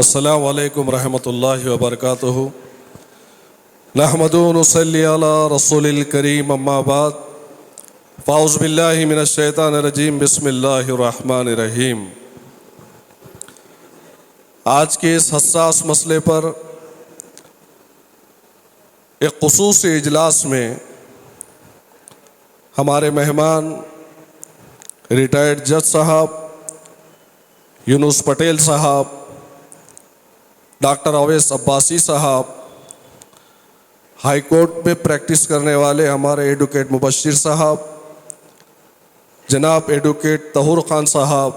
अस्सलामु अलैकुम रहमतुल्लाहि व बरकातुहू। नहमदु व नुसल्ली अला रसूलिल करीम, अम्मा बाद। फ़ाउज़ु बिल्लाहि मिनश शैतानिर रजीम, बिस्मिल्लाहिर रहमानिर रहीम। आज के इस हस्सास मसले पर एक ख़ुसूसी इजलास में हमारे मेहमान रिटायर्ड जज साहब यूनुस पटेल साहब, डॉक्टर अवैस अब्बासी साहब, हाई कोर्ट में प्रैक्टिस करने वाले हमारे एडवोकेट मुबश्शिर साहब, जनाब एडवोकेट तहूर खान साहब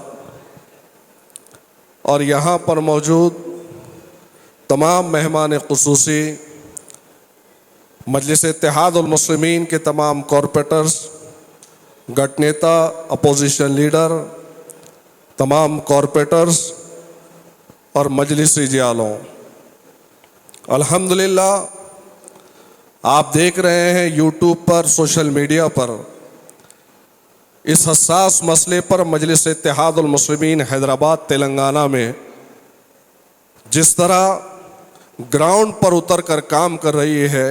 और यहाँ पर मौजूद तमाम मेहमान ख़ुसूसी, मजलिस इत्तेहादुल मुस्लिमीन के तमाम कॉरपोरेटर्स, गठनेता, अपोजिशन लीडर, तमाम कॉरपोरेटर्स और मजलिस रिजालों, अल्हम्दुलिल्लाह आप देख रहे हैं यूट्यूब पर, सोशल मीडिया पर इस हसास मसले पर मजलिस इत्तेहादुल मुस्लिमीन हैदराबाद तेलंगाना में जिस तरह ग्राउंड पर उतर कर काम कर रही है,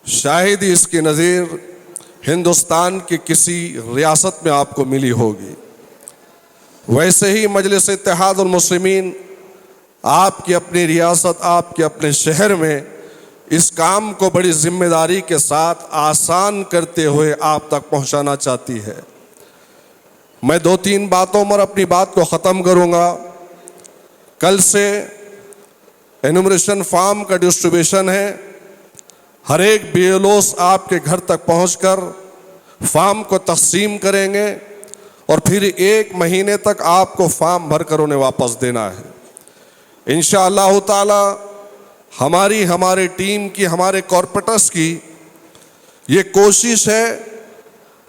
शायद ही इसकी नज़ीर हिंदुस्तान की किसी रियासत में आपको मिली होगी। वैसे ही मजलिस इत्तेहादुल मुस्लिमीन आपकी अपनी रियासत, आपके अपने शहर में इस काम को बड़ी जिम्मेदारी के साथ आसान करते हुए आप तक पहुंचाना चाहती है। मैं 2-3 बातों पर अपनी बात को ख़त्म करूंगा। कल से एनुमरेशन फॉर्म का डिस्ट्रीब्यूशन है। हर एक बीएलओस आपके घर तक पहुंचकर फॉर्म को तकसीम करेंगे और फिर 1 महीने तक आपको फॉर्म भरकर उन्हें वापस देना है। इंशाअल्लाह ताला हमारे टीम की, हमारे कॉरपोरेटर्स की ये कोशिश है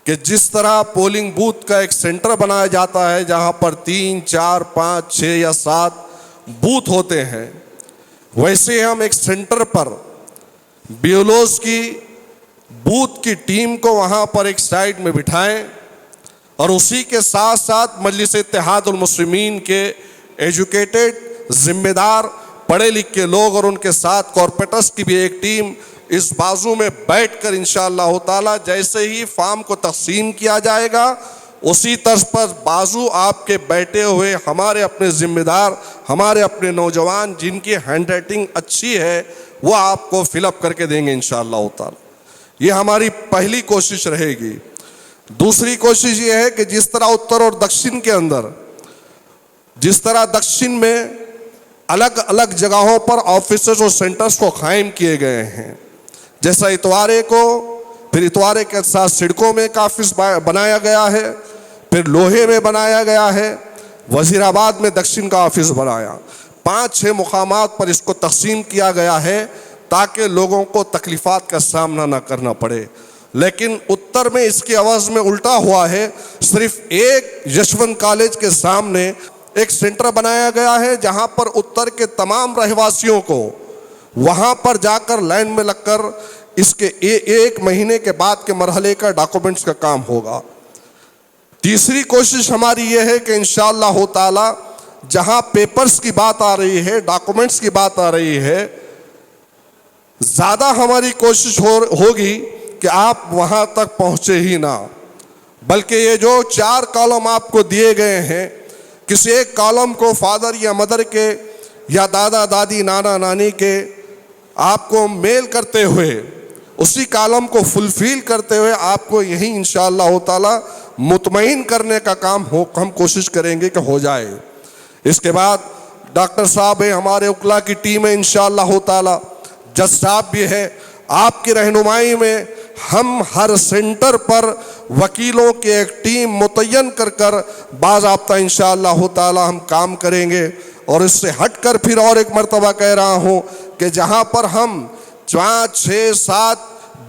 कि जिस तरह पोलिंग बूथ का एक सेंटर बनाया जाता है जहां पर 3, 4, 5, 6 या 7 बूथ होते हैं, वैसे हम एक सेंटर पर बीएलओस की बूथ की टीम को वहां पर एक साइड में बिठाएं और उसी के साथ साथ मजलिस इत्तेहादुल मुस्लिमीन के एजुकेटेड, जिम्मेदार, पढ़े लिखे लोग और उनके साथ कॉरपोरेटर्स की भी एक टीम इस बाजू में बैठकर इंशाअल्लाह ताला जैसे ही फॉर्म को तकसीम किया जाएगा उसी तर्ज पर बाजू आपके बैठे हुए हमारे अपने जिम्मेदार, हमारे अपने नौजवान जिनकी हैंड राइटिंग अच्छी है वो आपको फिलअप करके देंगे इंशाअल्लाह ताला। ये हमारी पहली कोशिश रहेगी। दूसरी कोशिश ये है कि जिस तरह उत्तर और दक्षिण के अंदर, जिस तरह दक्षिण में अलग अलग जगहों पर ऑफिसेस और सेंटर्स को कायम किए गए हैं, जैसा इतवारे को, फिर इतवारे के साथ सिडको में एक ऑफिस बनाया गया है, फिर लोहे में बनाया गया है, वजीराबाद में दक्षिण का ऑफिस बनाया, 5-6 मुकामात पर इसको तकसीम किया गया है ताकि लोगों को तकलीफ़ात का सामना ना करना पड़े। लेकिन उत्तर में इसकी आवाज़ में उल्टा हुआ है। सिर्फ एक यशवंत कॉलेज के सामने एक सेंटर बनाया गया है जहां पर उत्तर के तमाम रहवासियों को वहां पर जाकर लाइन में लगकर इसके 1 महीने के बाद के मरहले का डॉक्यूमेंट्स का काम होगा। तीसरी कोशिश हमारी ये है कि इंशाअल्लाह ताला जहां पेपर्स की बात आ रही है, डॉक्यूमेंट्स की बात आ रही है, ज़्यादा हमारी कोशिश होगी कि आप वहां तक पहुंचे ही ना, बल्कि ये जो 4 कॉलम आपको दिए गए हैं, किसी एक कॉलम को फादर या मदर के या दादा दादी, नाना नानी के आपको मेल करते हुए उसी कॉलम को फुलफिल करते हुए आपको यही इंशाअल्लाह ताला मुतमईन करने का काम हम कोशिश करेंगे कि हो जाए। इसके बाद डॉक्टर साहब है, हमारे उकला की टीम है इंशाअल्लाह ताला, जज साहब भी है, आपकी रहनुमाई में हम हर सेंटर पर वकीलों की एक टीम मुतय्यन कर बाज़ाब्ता इंशाअल्लाह ताला हम काम करेंगे। और इससे हटकर फिर और एक मर्तबा कह रहा हूँ कि जहाँ पर हम 5, 6, 7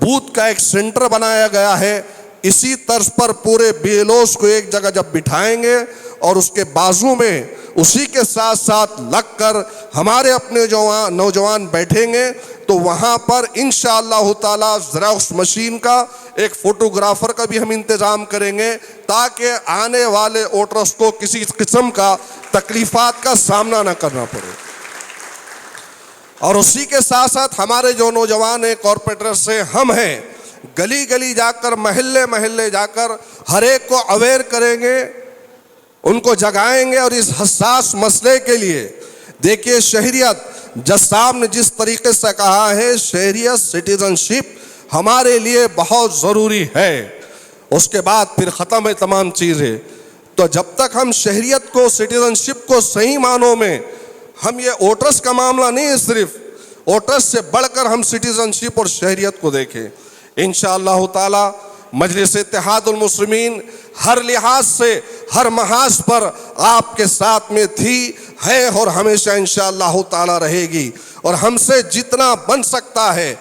बूथ का एक सेंटर बनाया गया है, इसी तर्ज पर पूरे बीएलओस को एक जगह जब बिठाएंगे और उसके बाजू में उसी के साथ साथ लगकर हमारे अपने नौजवान बैठेंगे तो वहाँ पर इंशाअल्लाह ताला ज़ेरॉक्स मशीन का, एक फ़ोटोग्राफ़र का भी हम इंतज़ाम करेंगे ताकि आने वाले वोटर्स को किसी किस्म का तकलीफ़ात का सामना ना करना पड़े। और उसी के साथ साथ हमारे जो नौजवान हैं, कॉरपोरेटर से हम हैं, गली गली जाकर, महल्ले महल्ले जाकर हर एक को अवेयर करेंगे, उनको जगाएंगे। और इस हसास मसले के लिए देखिए, शहरियत, जज साहब ने जिस तरीके से कहा है, शहरियत सिटीजनशिप हमारे लिए बहुत ज़रूरी है। उसके बाद फिर ख़त्म है तमाम चीज़ें। तो जब तक हम शहरियत को, सिटीजनशिप को सही मानों में, हम ये वोटर्स का मामला नहीं है, सिर्फ वोटर्स से बढ़कर हम सिटीजनशिप और शहरियत को देखें। इंशाअल्लाह ताला मजलिस इत्तेहादुल मुस्लिमीन हर लिहाज से, हर महाज पर आपके साथ में थी, है और हमेशा इंशाअल्लाह ताला रहेगी। और हमसे जितना बन सकता है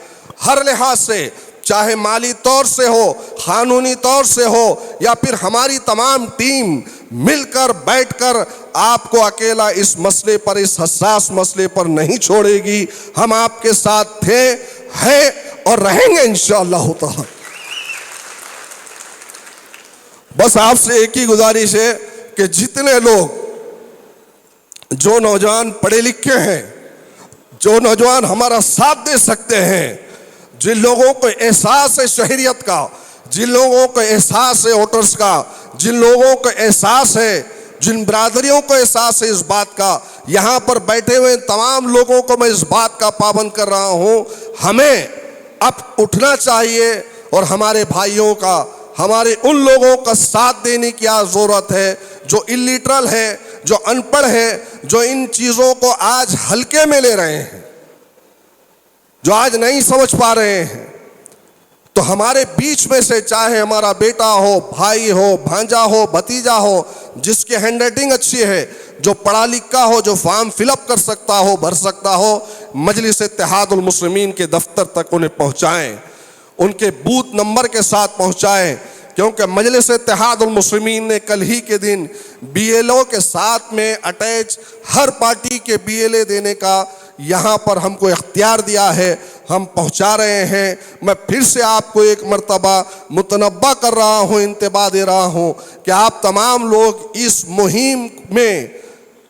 हर लिहाज से, चाहे माली तौर से हो, कानूनी तौर से हो, या फिर हमारी तमाम टीम मिलकर बैठकर आपको अकेला इस मसले पर, इस हसास मसले पर नहीं छोड़ेगी। हम आपके साथ थे, हैं और रहेंगे इंशाअल्लाह ताला। बस आपसे एक ही गुजारिश है कि जितने लोग, जो नौजवान पढ़े लिखे हैं, जो नौजवान हमारा साथ दे सकते हैं, जिन लोगों को एहसास है शहरियत का, जिन लोगों को एहसास है वोटर्स का, जिन लोगों को एहसास है, जिन बरादरियों को एहसास है इस बात का, यहाँ पर बैठे हुए तमाम लोगों को मैं इस बात का पाबंद कर रहा हूँ, हमें अब उठना चाहिए और हमारे भाइयों का, हमारे उन लोगों का साथ देने की आज ज़रूरत है जो इलिटरल है, जो अनपढ़ है, जो इन चीज़ों को आज हल्के में ले रहे हैं, जो आज नहीं समझ पा रहे हैं। तो हमारे बीच में से, चाहे हमारा बेटा हो, भाई हो, भांजा हो, भतीजा हो, जिसकी हैंडराइटिंग अच्छी है, जो पढ़ा लिखा हो, जो फॉर्म फिलअप कर सकता हो, भर सकता हो, मजलिस इत्तेहादुल मुस्लिमीन के दफ्तर तक उन्हें पहुँचाएँ, उनके बूथ नंबर के साथ पहुँचाएँ। क्योंकि मजलिस इत्तेहादुल मुस्लिमीन ने कल ही के दिन BLO के साथ में अटैच हर पार्टी के BLA देने का यहाँ पर हमको इख्तियार दिया है, हम पहुँचा रहे हैं। मैं फिर से आपको एक मर्तबा मुतनब्बा कर रहा हूँ, इंतबाह दे रहा हूँ कि आप तमाम लोग इस मुहिम में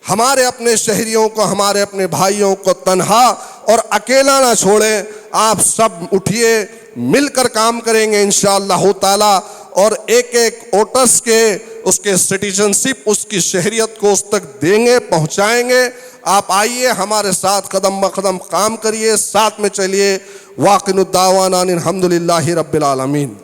हमारे अपने शहरियों को, हमारे अपने भाइयों को तन्हा और अकेला ना छोड़ें। आप सब उठिए, मिलकर काम करेंगे इंशाअल्लाह ताला, और एक एक वोटर्स के, उसके सिटीजनशिप, उसकी शहरियत को उस तक देंगे, पहुंचाएंगे। आप आइए, हमारे साथ कदम ब कदम काम करिए, साथ में चलिए। वाक़िनुद्दावाना अनिल हम्दुलिल्लाहि रब्बिल आलमीन।